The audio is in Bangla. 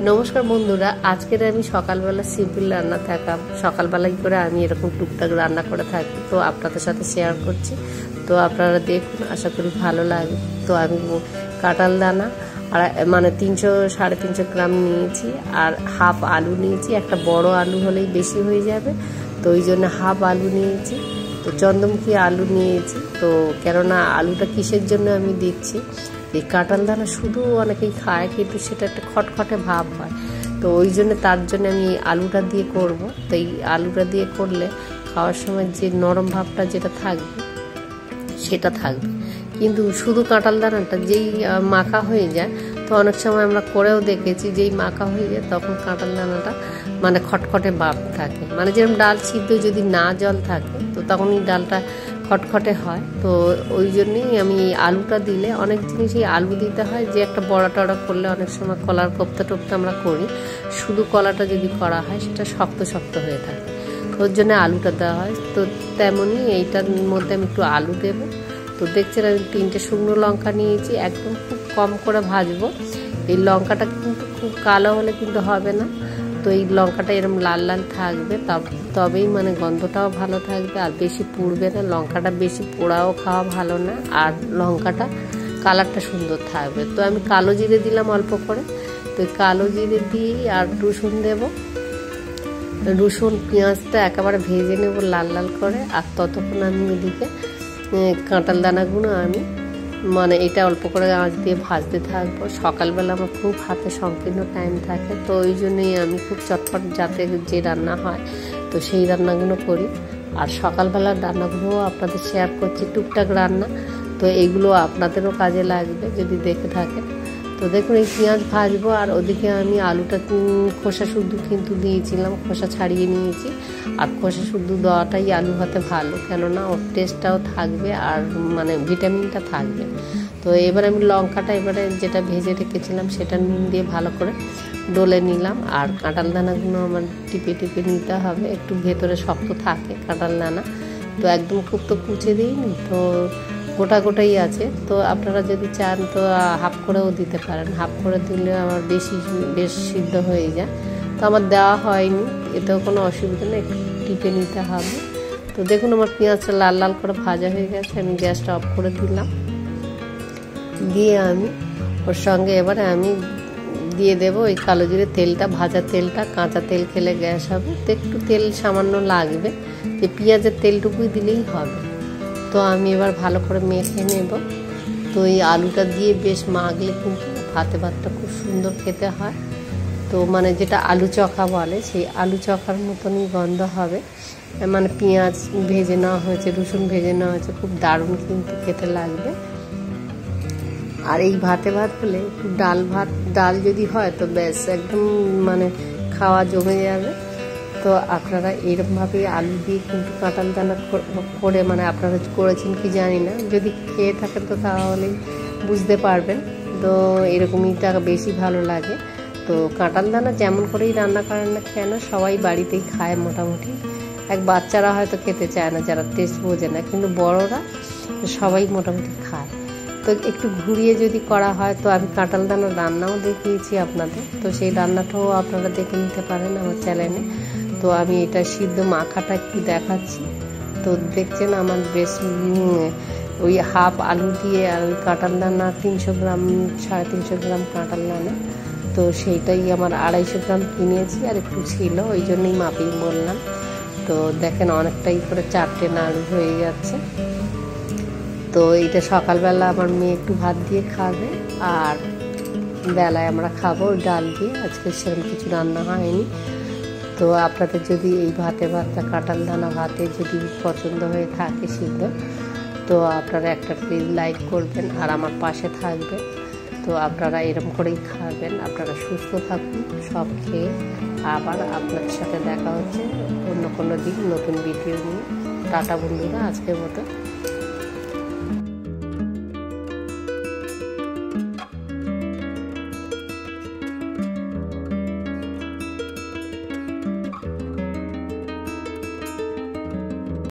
নমস্কার বন্ধুরা, আজকের আমি সকালবেলা সিম্পল রান্না থাকা সকালবেলায় করে আমি এরকম টুকটাক রান্না করে থাকি, তো আপনাদের সাথে শেয়ার করছি। তো আপনারা দেখুন, আশা করি ভালো লাগে। তো আমি কাঁঠাল দানা আর মানে 300-350 গ্রাম নিয়েছি, আর হাফ আলু নিয়েছি। একটা বড় আলু হলেই বেশি হয়ে যাবে, তো ওই জন্য হাফ আলু নিয়েছি। তো চন্দ্রমুখী আলু নিয়েছি। তো কেননা আলুটা কিসের জন্য আমি দিচ্ছি, এই কাঁঠাল দানা শুধু অনেকেই খায়, কিন্তু সেটা একটা খটখটে ভাব হয়, তো ওই জন্য তার জন্য আমি আলুটা দিয়ে করব। তো এই আলুটা দিয়ে করলে খাওয়ার সময় যে নরম ভাবটা যেটা থাকবে সেটা থাকবে, কিন্তু শুধু কাঁঠাল দানাটা যেই মাখা হয়ে যায়, তো অনেক সময় আমরা করেও দেখেছি যেই মাখা হয়ে যায় তখন কাঁঠাল দানাটা মানে খটখটে ভাব থাকে, মানে যেরকম ডাল সিদ্ধ যদি না জল থাকে তো তখনই ডালটা খটখটে হয়। তো ওই জন্যই আমি আলুটা দিলে, অনেক জিনিসই আলু দিতে হয়, যে একটা বড়া টড়া করলে অনেক সময় কলার কোপ্তা টোপ্তা আমরা করি, শুধু কলাটা যদি করা হয় সেটা শক্ত শক্ত হয়ে থাকে, ওর জন্য আলুটা দেওয়া হয়। তো তেমনই এইটার মধ্যে আমি একটু আলু দেবো। তো দেখছেন আমি 3টে শুকনো লঙ্কা নিয়েছি, একদম খুব কম করে ভাজবো। এই লঙ্কাটা কিন্তু খুব কালো হলে কিন্তু হবে না, তো এই লঙ্কাটা এরকম লাল লাল থাকবে, তবেই মানে গন্ধটাও ভালো থাকবে, আর বেশি পুড়বে না। লঙ্কাটা বেশি পোড়াও খাওয়া ভালো না, আর লঙ্কাটা কালারটা সুন্দর থাকবে। তো আমি কালো জিরে দিলাম অল্প করে, তো কালো জিরে দিয়েই আর রসুন দেবো। রসুন পেঁয়াজটা একেবারে ভেজে নেব লাল লাল করে, আর ততক্ষণ আমি এদিকে কাঁঠাল দানাগুলো আমি মানে এটা অল্প করে আঁচ দিয়ে ভাজতে থাকবো। সকালবেলা আমার খুব হাতে সংকীর্ণ টাইম থাকে, তো ওই জন্যই আমি খুব চটপট যাতে যে রান্না হয় তো সেই রান্নাগুলো করি। আর সকালবেলার রান্নাগুলোও আপনাদের শেয়ার করছি, টুকটাক রান্না, তো এইগুলো আপনাদেরও কাজে লাগবে যদি দেখে থাকেন। তো দেখুন এই পেঁয়াজ ভাজবো, আর ওদিকে আমি আলুটা খোসা শুদ্ধ কিন্তু দিয়েছিলাম, খোসা ছাড়িয়ে নিয়েছি। আর খোসা শুদ্ধ দেওয়াটাই আলু ভাতে ভালো, কেননা ওর টেস্টটাও থাকবে আর মানে ভিটামিনটা থাকবে। তো এবার আমি লঙ্কাটা এবারে যেটা ভেজে রেখেছিলাম সেটা নুন দিয়ে ভালো করে ডলে নিলাম। আর কাঁঠাল দানাগুলো আমার টিপে টিপে নিতে হবে, একটু ভেতরে শক্ত থাকে কাঁঠাল দানা, তো একদম খুব তো কুচে দিইনি, তো গোটা গোটাই আছে। তো আপনারা যদি চান তো হাফ করেও দিতে পারেন, হাফ করে দিলে আমার বেশ সিদ্ধ হয়ে যায়। তো আমার দেওয়া হয়নি, এতেও কোনো অসুবিধা নেই, একটু টিপে নিতে হবে। তো দেখুন আমার পেঁয়াজটা লাল লাল করে ভাজা হয়ে গেছে, আমি গ্যাসটা অফ করে দিলাম। দিয়ে আমি ওর সঙ্গে এবারে আমি দিয়ে দেবো ওই কালো জিরে তেলটা, ভাজা তেলটা। কাঁচা তেল খেলে গ্যাস হবে, তো একটু তেল সামান্য লাগবে, যে পেঁয়াজের তেলটুকুই দিলেই হবে। তো আমি এবার ভালো করে মেখে নেব। তো এই আলুটা দিয়ে বেশ মাখলে কিন্তু ভাতটা খুব সুন্দর খেতে হয়। তো মানে যেটা আলু চখা বলে, সেই আলু চখার মতনই গন্ধ হবে, মানে পেঁয়াজ ভেজে নেওয়া হয়েছে, রসুন ভেজে নেওয়া হয়েছে, খুব দারুণ কিন্তু খেতে লাগবে। আর এই ভাত হলে একটু ডাল যদি হয় তো ব্যাস একদম মানে খাওয়া জমে যাবে। তো আপনারা এরকমভাবেই আলু দিয়ে কিন্তু কাঁঠাল দানা করে মানে আপনারা করেছেন কি জানি না, যদি খেয়ে থাকেন তো তাহলেই বুঝতে পারবেন। তো এরকমইটা বেশি ভালো লাগে। তো কাঁঠাল দানা যেমন করেই রান্না করেন না কেন সবাই বাড়িতেই খায় মোটামুটি। বাচ্চারা হয়তো খেতে চায় না, যারা টেস্ট বোঝে না, কিন্তু বড়রা সবাই মোটামুটি খায়। তো একটু ঘুরিয়ে যদি করা হয়, তো আমি কাঁঠাল দানার রান্নাও দেখিয়েছি আপনাদের, তো সেই রান্নাটাও আপনারা দেখে নিতে পারেন আমার চ্যানেলে। তো আমি এটা সিদ্ধ মাখাটা একটু দেখাচ্ছি। তো দেখছেন আমার বেশ ওই হাফ আলু দিয়ে আর ওই কাঁঠাল দানা 300-350 গ্রাম কাঁঠাল দানা, তো সেইটাই আমার 250 গ্রাম কিনেছি, আর একটু ছিল ওই জন্যই মাপেই বললাম। তো দেখেন অনেকটাই করে 4টে নাড়ু হয়ে যাচ্ছে। তো এইটা সকালবেলা আমার মেয়ে একটু ভাত দিয়ে খাবে, আর বেলায় আমরা খাবো ডাল দিয়ে। আজকে সেরকম কিছু রান্না হয়নি। তো আপনাদের যদি এই ভাতটা কাঁঠাল দানা ভাতে যদি পছন্দ হয়ে থাকে সিদ্ধ, তো আপনারা একটা প্লিজ লাইক করবেন আর আমার পাশে থাকবেন। তো আপনারা এরকম করেই খাবেন। আপনারা সুস্থ থাকুন সব খেয়ে। আবার আপনাদের সাথে দেখা হচ্ছে অন্য কোনো দিন নতুন ভিডিও নিয়ে। টাটা বন্ধুরা, আজকের মতো।